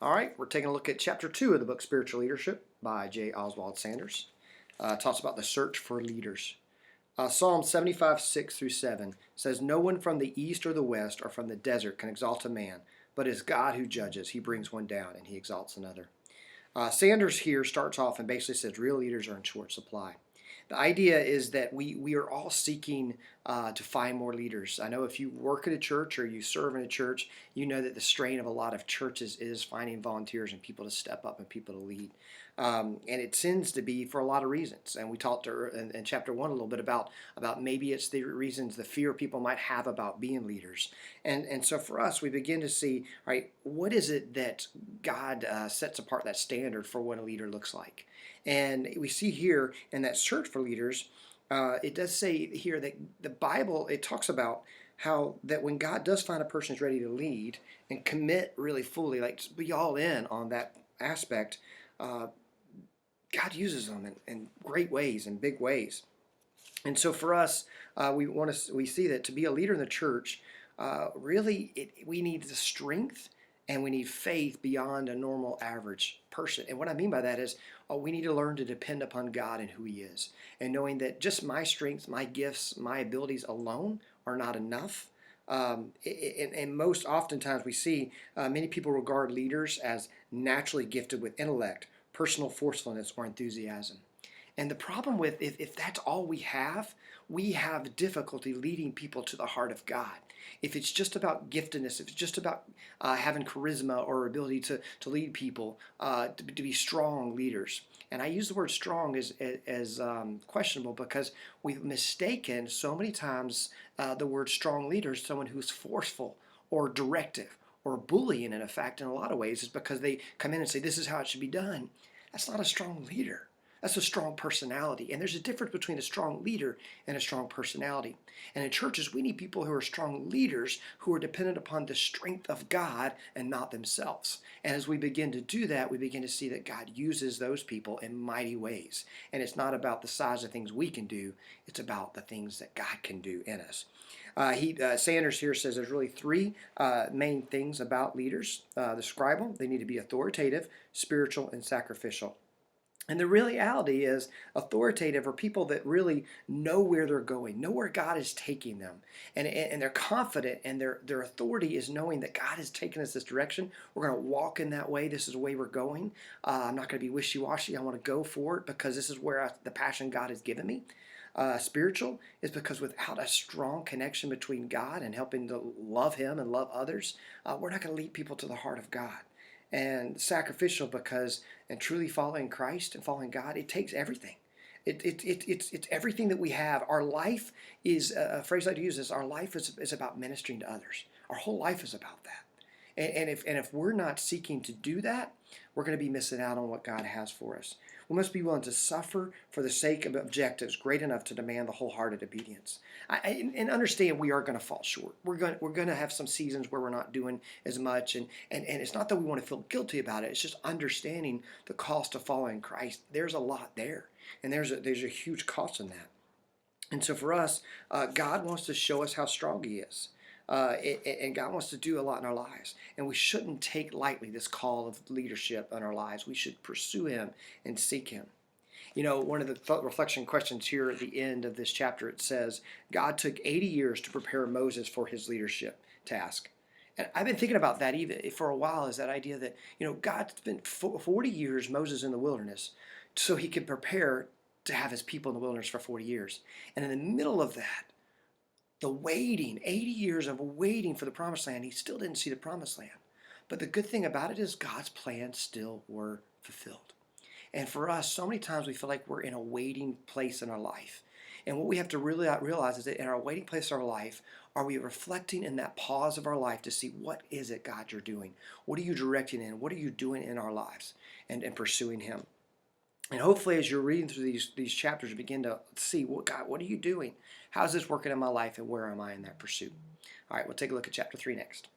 All right, we're taking a look at chapter 2 of the book Spiritual Leadership by J. Oswald Sanders. It talks about the search for leaders. Psalm 75, 6 through 7 says, "No one from the east or the west or from the desert can exalt a man, but it is God who judges. He brings one down and he exalts another." Sanders here starts off and basically says real leaders are in short supply. The idea is that we are all seeking to find more leaders. I know if you work at a church or you serve in a church, you know that the strain of a lot of churches is finding volunteers and people to step up and people to lead. And it tends to be for a lot of reasons. And we talked in chapter 1 a little bit about maybe it's the reasons, the fear people might have about being leaders. And so for us, we begin to see, right, what is it that God sets apart that standard for what a leader looks like? And we see here in that search for leaders, it does say here that the Bible, it talks about how that when God does find a person who's ready to lead and commit really fully, like be all in on that aspect, God uses them in great ways, in big ways. And so for us, we see that to be a leader in the church, we need the strength and we need faith beyond a normal average person. And what I mean by that is we need to learn to depend upon God and who He is, and knowing that just my strengths, my gifts, my abilities alone are not enough. And most oftentimes we see many people regard leaders as naturally gifted with intellect, personal forcefulness, or enthusiasm. And the problem with if that's all we have difficulty leading people to the heart of God. If it's just about giftedness, if it's just about having charisma or ability to lead people, to be strong leaders. And I use the word strong as questionable because we've mistaken so many times the word strong leader as someone who's forceful or directive or bullying. In effect, in a lot of ways, is because they come in and say, this is how it should be done. That's not a strong leader. That's a strong personality. And there's a difference between a strong leader and a strong personality. And in churches, we need people who are strong leaders who are dependent upon the strength of God and not themselves. And as we begin to do that, we begin to see that God uses those people in mighty ways. And it's not about the size of things we can do. It's about the things that God can do in us. Sanders here says there's really three main things about leaders. Describe them. They need to be authoritative, spiritual, and sacrificial. And the reality is authoritative are people that really know where they're going, know where God is taking them. And they're confident, and their authority is knowing that God has taken us this direction. We're going to walk in that way. This is the way we're going. I'm not going to be wishy-washy. I want to go for it because this is where the passion God has given me. Spiritual is because without a strong connection between God and helping to love Him and love others, we're not going to lead people to the heart of God. And sacrificial because in truly following Christ and following God, it takes everything. It's everything that we have. Our life is, a phrase I like to use is, our life is about ministering to others. Our whole life is about that. And if we're not seeking to do that, we're going to be missing out on what God has for us. We must be willing to suffer for the sake of objectives great enough to demand the wholehearted obedience. And understand we are going to fall short. We're going to have some seasons where we're not doing as much, and it's not that we want to feel guilty about it. It's just understanding the cost of following Christ. There's a lot there, and there's a huge cost in that. And so for us, God wants to show us how strong He is. And God wants to do a lot in our lives. And we shouldn't take lightly this call of leadership in our lives. We should pursue Him and seek Him. You know, one of the reflection questions here at the end of this chapter, it says, God took 80 years to prepare Moses for his leadership task. And I've been thinking about that even for a while, is that idea that, God spent 40 years, Moses, in the wilderness so He could prepare to have His people in the wilderness for 40 years. And in the middle of that, the waiting, 80 years of waiting for the promised land, he still didn't see the promised land. But the good thing about it is God's plans still were fulfilled. And for us, so many times we feel like we're in a waiting place in our life. And what we have to really realize is that in our waiting place of our life, are we reflecting in that pause of our life to see what is it, God, you're doing? What are you directing in? What are you doing in our lives and pursuing Him? And hopefully as you're reading through these chapters, you begin to see, God, what are you doing? How's this working in my life, and where am I in that pursuit? All right, we'll take a look at chapter 3 next.